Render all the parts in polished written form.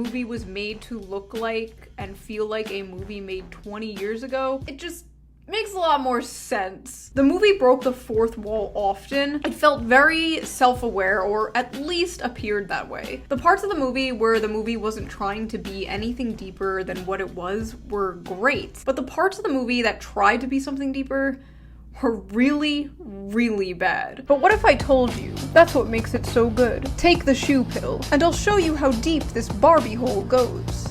movie was made to look like and feel like a movie made 20 years ago, it just makes a lot more sense. The movie broke the fourth wall often. It felt very self-aware, or at least appeared that way. The parts of the movie where the movie wasn't trying to be anything deeper than what it was were great. But the parts of the movie that tried to be something deeper were really, really bad. But what if I told you that's what makes it so good? Take the shoe pill, and I'll show you how deep this Barbie hole goes.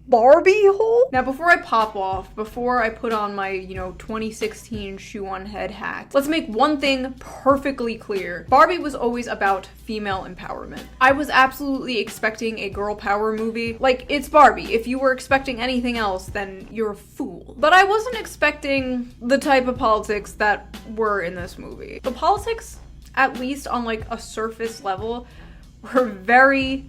Barbie hole? Now, before I pop off, before I put on my, 2016 shoe on head hat, let's make one thing perfectly clear. Barbie was always about female empowerment. I was absolutely expecting a girl power movie. Like, it's Barbie. If you were expecting anything else, then you're a fool. But I wasn't expecting the type of politics that were in this movie. The politics, at least on like a surface level, were very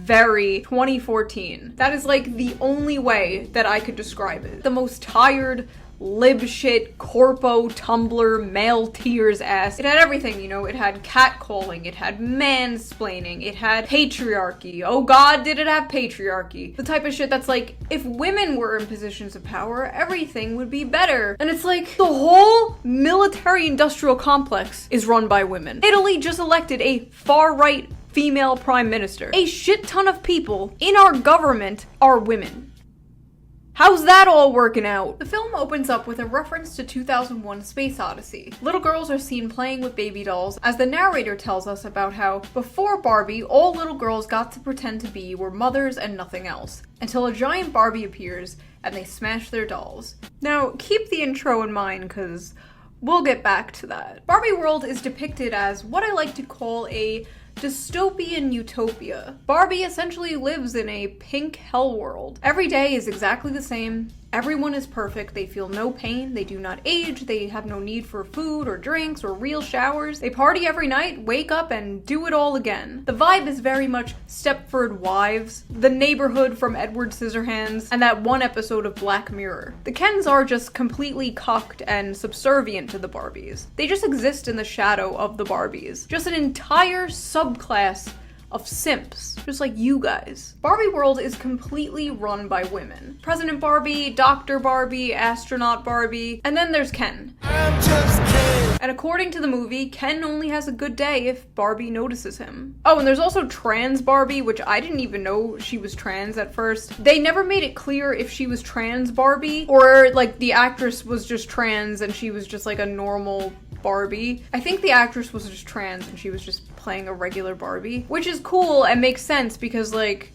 2014. That is like the only way that I could describe it. The most tired, lib shit, corpo, Tumblr, male tears ass. It had everything, it had catcalling, it had mansplaining, it had patriarchy. Oh god, did it have patriarchy. The type of shit that's like, if women were in positions of power, everything would be better. And it's like, the whole military-industrial complex is run by women. Italy just elected a far-right female prime minister. A shit ton of people in our government are women. How's that all working out? The film opens up with a reference to 2001: Space Odyssey. Little girls are seen playing with baby dolls as the narrator tells us about how before Barbie, all little girls got to pretend to be were mothers and nothing else, until a giant Barbie appears and they smash their dolls. Now, keep the intro in mind, cause we'll get back to that. Barbie World is depicted as what I like to call a dystopian utopia. Barbie essentially lives in a pink hell world. Every day is exactly the same. Everyone is perfect. They feel no pain. They do not age. They have no need for food or drinks or real showers. They party every night, wake up, and do it all again. The vibe is very much Stepford Wives, The Neighborhood from Edward Scissorhands, and that one episode of Black Mirror. The Kens are just completely cucked and subservient to the Barbies. They just exist in the shadow of the Barbies. Just an entire subclass of simps, just like you guys. Barbie World is completely run by women. President Barbie, Dr. Barbie, Astronaut Barbie, and then there's Ken. I'm just Ken. And according to the movie, Ken only has a good day if Barbie notices him. Oh, and there's also trans Barbie, which I didn't even know she was trans at first. They never made it clear if she was trans Barbie, or like the actress was just trans and she was just like a normal Barbie. I think the actress was just trans and she was just playing a regular Barbie, which is cool and makes sense because like,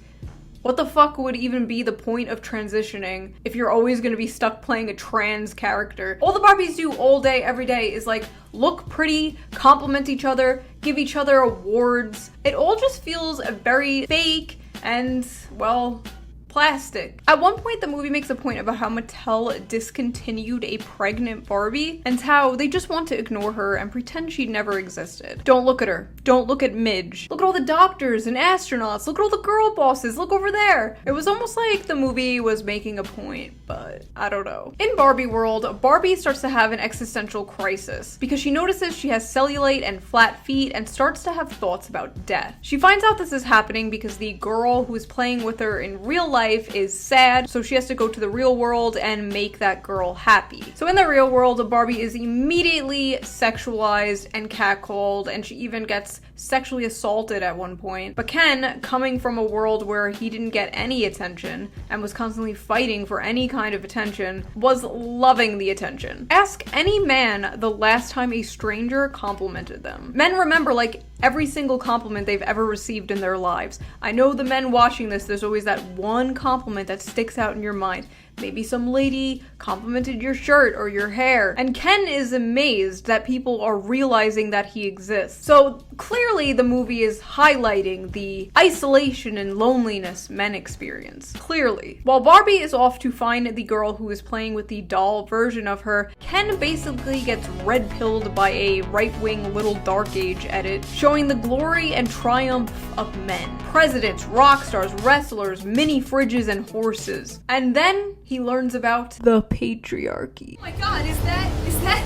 what the fuck would even be the point of transitioning if you're always gonna be stuck playing a trans character? All the Barbies do all day, every day is like, look pretty, compliment each other, give each other awards. It all just feels very fake and, well, plastic. At one point, the movie makes a point about how Mattel discontinued a pregnant Barbie and how they just want to ignore her and pretend she never existed. Don't look at her. Don't look at Midge. Look at all the doctors and astronauts. Look at all the girl bosses. Look over there. It was almost like the movie was making a point, but I don't know. In Barbie World, Barbie starts to have an existential crisis because she notices she has cellulite and flat feet and starts to have thoughts about death. She finds out this is happening because the girl who is playing with her in real life is sad, so she has to go to the real world and make that girl happy. So in the real world, Barbie is immediately sexualized and catcalled, and she even gets sexually assaulted at one point. But Ken, coming from a world where he didn't get any attention and was constantly fighting for any kind of attention, was loving the attention. Ask any man the last time a stranger complimented them. Men remember like every single compliment they've ever received in their lives. I know the men watching this, there's always that one compliment that sticks out in your mind. Maybe some lady complimented your shirt or your hair. And Ken is amazed that people are realizing that he exists. So clearly the movie is highlighting the isolation and loneliness men experience. Clearly. While Barbie is off to find the girl who is playing with the doll version of her, Ken basically gets red-pilled by a right-wing Little Dark Age edit showing the glory and triumph of men. Presidents, rock stars, wrestlers, mini fridges, and horses. And then he learns about the patriarchy. Oh my god, is that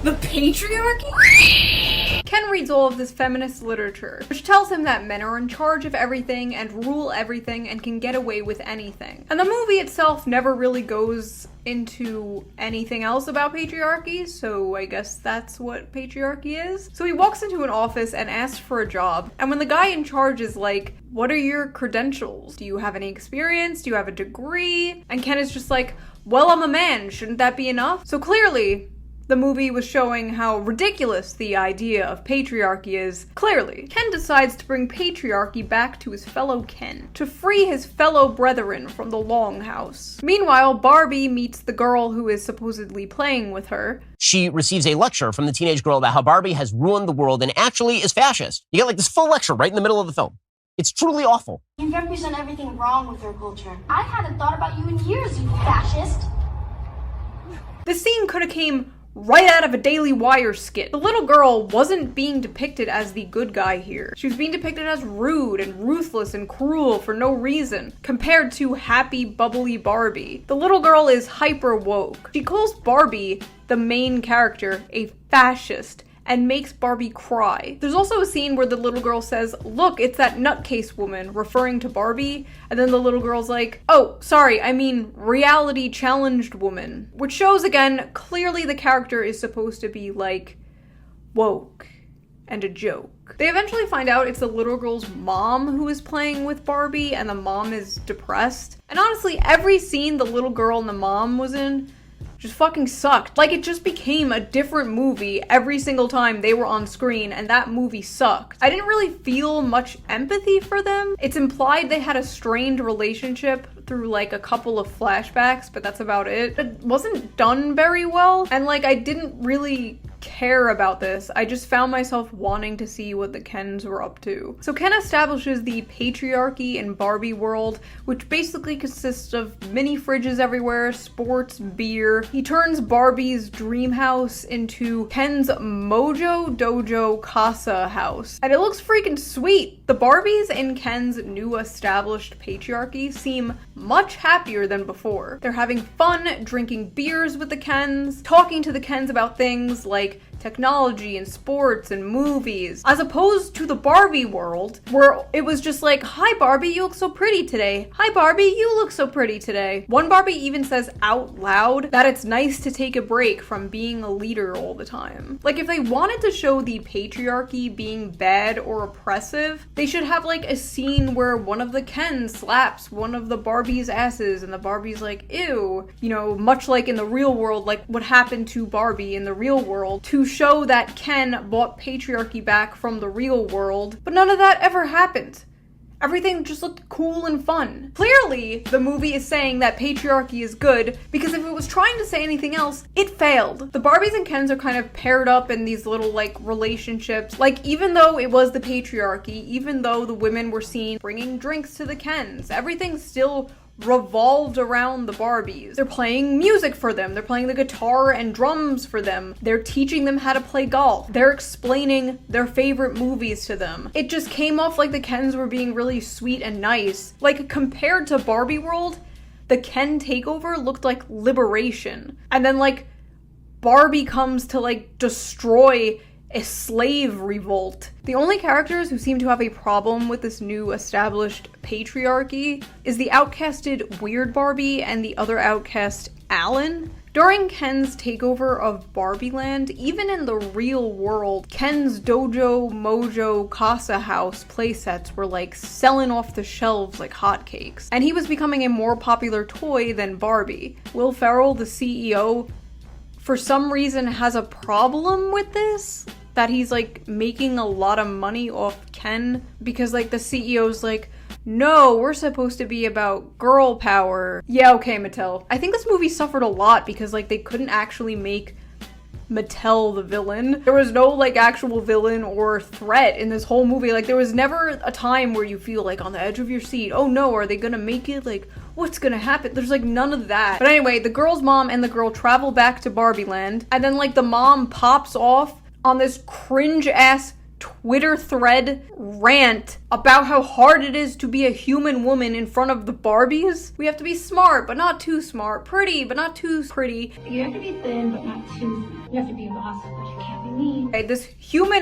The patriarchy? Ken reads all of this feminist literature, which tells him that men are in charge of everything and rule everything and can get away with anything. And the movie itself never really goes into anything else about patriarchy, so I guess that's what patriarchy is. So he walks into an office and asks for a job, and when the guy in charge is like, what are your credentials? Do you have any experience? Do you have a degree? And Ken is just like, well, I'm a man, shouldn't that be enough? So clearly, the movie was showing how ridiculous the idea of patriarchy is. Clearly, Ken decides to bring patriarchy back to his fellow Ken, to free his fellow brethren from the Longhouse. Meanwhile, Barbie meets the girl who is supposedly playing with her. She receives a lecture from the teenage girl about how Barbie has ruined the world and actually is fascist. You get like this full lecture right in the middle of the film. It's truly awful. You represent everything wrong with our culture. I hadn't thought about you in years, you fascist. This scene could have came right out of a Daily Wire skit. The little girl wasn't being depicted as the good guy here. She was being depicted as rude and ruthless and cruel for no reason, compared to happy, bubbly Barbie. The little girl is hyper woke. She calls Barbie, the main character, a fascist, and makes Barbie cry. There's also a scene where the little girl says, look, it's that nutcase woman, referring to Barbie, and then the little girl's like, oh, sorry, I mean reality challenged woman. Which shows again, clearly the character is supposed to be like, woke and a joke. They eventually find out it's the little girl's mom who is playing with Barbie, and the mom is depressed. And honestly, every scene the little girl and the mom was in just fucking sucked. Like, it just became a different movie every single time they were on screen, and that movie sucked. I didn't really feel much empathy for them. It's implied they had a strained relationship through like a couple of flashbacks, but that's about it. It wasn't done very well, and like I didn't really care about this. I just found myself wanting to see what the Kens were up to. So Ken establishes the patriarchy in Barbie world, which basically consists of mini fridges everywhere, sports, beer. He turns Barbie's dream house into Ken's Mojo Dojo Casa house, and it looks freaking sweet. The Barbies in Ken's new established patriarchy seem much happier than before. They're having fun, drinking beers with the Kens, talking to the Kens about things like technology and sports and movies, as opposed to the Barbie world, where it was just like, hi Barbie, you look so pretty today. Hi Barbie, you look so pretty today. One Barbie even says out loud that it's nice to take a break from being a leader all the time. Like, if they wanted to show the patriarchy being bad or oppressive, they should have like a scene where one of the Kens slaps one of the Barbie's asses and the Barbie's like, ew, you know, much like in the real world, like what happened to Barbie in the real world, to show that Ken brought patriarchy back from the real world, but none of that ever happened. Everything just looked cool and fun. Clearly, the movie is saying that patriarchy is good, because if it was trying to say anything else, it failed. The Barbies and Kens are kind of paired up in these little, like, relationships. Like, even though it was the patriarchy, even though the women were seen bringing drinks to the Kens, everything still revolved around the Barbies. They're playing music for them. They're playing the guitar and drums for them. They're teaching them how to play golf. They're explaining their favorite movies to them. It just came off like the Kens were being really sweet and nice. Like, compared to Barbie World, the Ken takeover looked like liberation. And then, like, Barbie comes to, like, destroy a slave revolt. The only characters who seem to have a problem with this new established patriarchy is the outcasted Weird Barbie and the other outcast, Alan. During Ken's takeover of Barbie Land, even in the real world, Ken's Dojo Mojo Casa House playsets were like selling off the shelves like hotcakes, and he was becoming a more popular toy than Barbie. Will Ferrell, the CEO, for some reason has a problem with this, that he's like making a lot of money off Ken, because like the CEO's like, no, we're supposed to be about girl power. Yeah, okay, Mattel. I think this movie suffered a lot because like they couldn't actually make Mattel the villain. There was no like actual villain or threat in this whole movie. Like there was never a time where you feel like on the edge of your seat. Oh no, are they gonna make it? Like, what's gonna happen? There's like none of that. But anyway, the girl's mom and the girl travel back to Barbie Land, and then like the mom pops off on this cringe-ass Twitter thread rant about how hard it is to be a human woman in front of the Barbies. We have to be smart, but not too smart. Pretty, but not too pretty. You have to be thin, but not too You have to be a boss, but you can't be mean. Okay, this human